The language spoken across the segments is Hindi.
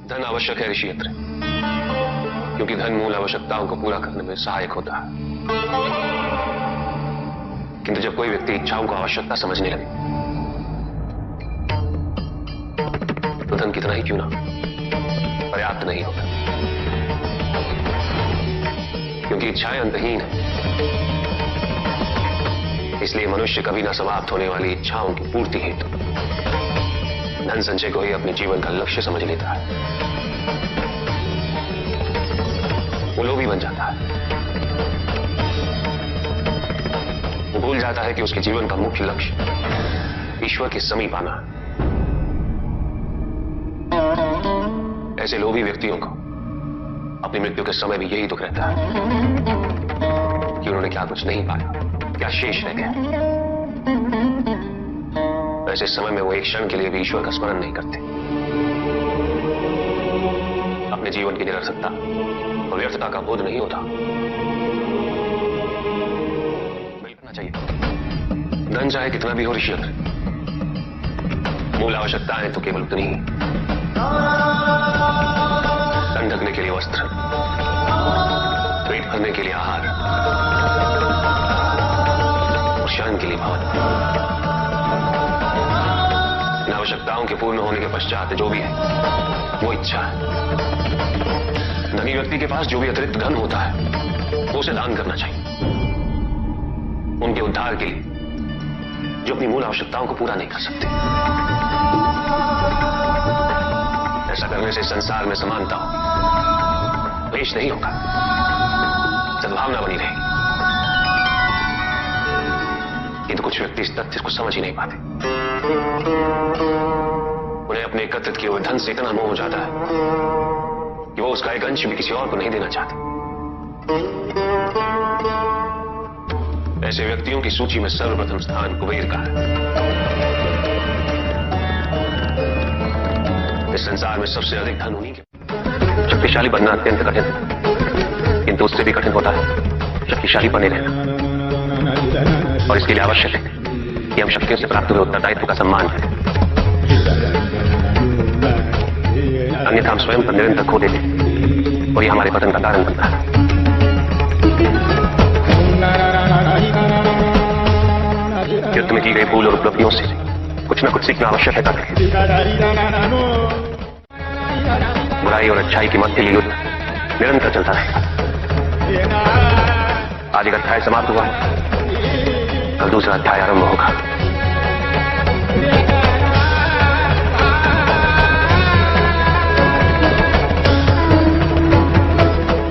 धन आवश्यक है ऋषि यत्र, क्योंकि धन मूल आवश्यकताओं को पूरा करने में सहायक होता है। किंतु जब कोई व्यक्ति इच्छाओं को आवश्यकता समझने लगे तो धन कितना ही क्यों ना पर्याप्त नहीं होता, क्योंकि इच्छाएं अंतहीन है। इसलिए मनुष्य कभी ना समाप्त होने वाली इच्छाओं की पूर्ति हेतु धन संचय को ही अपने जीवन का लक्ष्य समझ लेता है। वो लोभी बन जाता है। वो भूल जाता है कि उसके जीवन का मुख्य लक्ष्य ईश्वर के समीप आना है। ऐसे लोभी व्यक्तियों को अपनी मृत्यु के समय भी यही दुख रहता है कि उन्होंने क्या कुछ नहीं पाया, क्या शेष रह गया। ऐसे समय में वो एक क्षण के लिए भी ईश्वर का स्मरण नहीं करते। अपने जीवन की निरर्थकता और व्यर्थता का बोध नहीं होता। मिलना चाहिए। धन चाहे कितना भी हो ऋषि यत्र, मूल आवश्यकताएं तो केवल उतनी ही। तन ढकने के लिए वस्त्र, पेट भरने के लिए आहार और शरण के लिए भवन। इन आवश्यकताओं के पूर्ण होने के पश्चात जो भी है वो इच्छा है। धनी व्यक्ति के पास जो भी अतिरिक्त धन होता है वो उसे दान करना चाहिए, उनके उद्धार के लिए जो अपनी मूल आवश्यकताओं को पूरा नहीं कर सकते। ऐसा करने से संसार में समानता हो, क्लेश नहीं होगा, सद्भावना बनी रहेगी। किंतु कुछ व्यक्ति इस तथ्य को समझ ही नहीं पाते। उन्हें अपने एकत्रित किए हुए धन से इतना मोह हो जाता है कि वो उसका एक अंश भी किसी और को नहीं देना चाहते। ऐसे व्यक्तियों की सूची में सर्वप्रथम स्थान कुबेर का है। इस संसार में सबसे अधिक धन उन्हीं के। शक्तिशाली बनना अत्यंत कठिन है, किंतु उससे भी कठिन होता है शक्तिशाली बने रहना। और इसके लिए आवश्यक है कि हम शक्तियों से प्राप्त हुए उत्तरदायित्व का सम्मान करें, अन्यथा हम स्वयं पर निरंतर खो देते और यह हमारे पतन का कारण बनता है। युद्ध में की गई भूल और उपलब्धियों से कुछ न कुछ सीखना आवश्यक है। बुराई और अच्छाई के मध्य युद्ध निरंतर चलता रहेगा। आज एक अध्याय समाप्त हुआ, कल दूसरा अध्याय आरंभ होगा।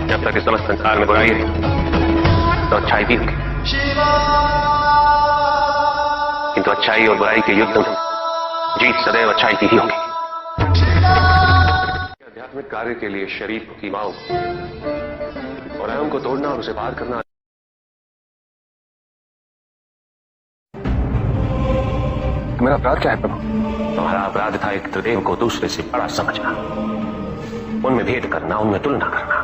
जब तक इस समस्त संसार में बुराई है तो अच्छाई भी होगी, किंतु अच्छाई और बुराई के युद्ध में जीत सदैव अच्छाई की ही होगी। आध्यात्मिक कार्य के लिए शरीर की सीमाओं और अहम को तोड़ना और उसे पार करना मेरा अपराध क्या है प्रभु? तुम्हारा अपराध था एक त्रिदेव को दूसरे से बड़ा समझना, उनमें भेद करना, उनमें तुलना करना।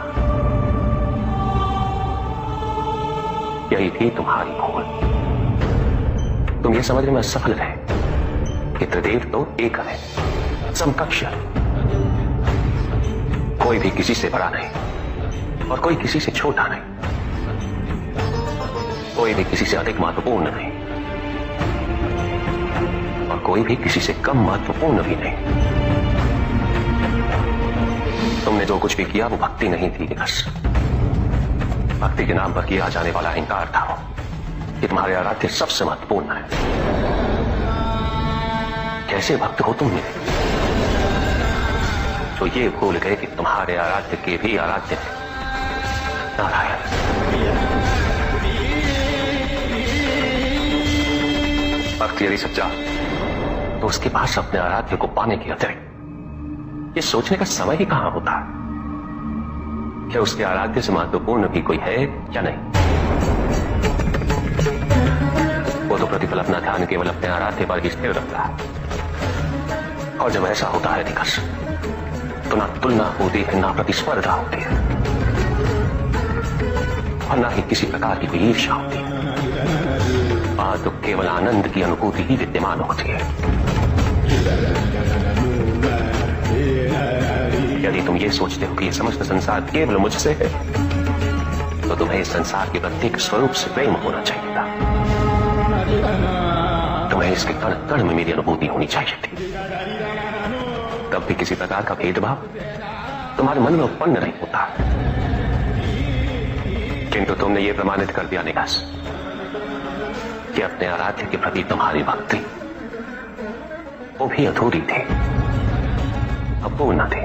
यही थी तुम्हारी भूल। तुम ये समझने में असफल रहे कि त्रिदेव तो एक है, समकक्ष है। कोई भी किसी से बड़ा नहीं और कोई किसी से छोटा नहीं, कोई भी किसी से अधिक महत्वपूर्ण नहीं और कोई भी किसी से कम महत्वपूर्ण भी नहीं। तुमने जो कुछ भी किया वो भक्ति नहीं थी, बस भक्ति के नाम पर किया जाने वाला अहंकार था कि तुम्हारे आराध्य सबसे महत्वपूर्ण है। कैसे भक्त हो तुम मेरे जो ये भूल गए कि तुम्हारे आराध्य के भी आराध्य है नारायण। भक्त यदि सच्चा तो उसके पास अपने आराध्य को पाने के अतिरिक्त ये सोचने का समय ही कहां होता है कि उसके आराध्य से महत्वपूर्ण भी कोई है या नहीं। वो तो प्रतिपल अपना ध्यान केवल अपने आराध्य पर ही स्थिर रखता है, और जब ऐसा होता है निकष तो ना तुलना होती है, ना प्रतिस्पर्धा होती है और ना ही किसी प्रकार की कोई ईर्ष्या होती है। तो केवल आनंद की अनुभूति ही विद्यमान होती है। यदि तुम ये सोचते हो कि यह समस्त संसार केवल मुझसे है, तो तुम्हें इस संसार के प्रत्येक स्वरूप से प्रेम होना चाहिए था। तुम्हें इसके कण कण में मेरी अनुभूति होनी चाहिए थी। तब भी किसी प्रकार का भेदभाव तुम्हारे मन में उत्पन्न नहीं होता। किंतु तुमने ये प्रमाणित कर दिया निकास कि अपने आराध्य के प्रति तुम्हारी भक्ति वो भी अधूरी थी, अपूर्ण थी।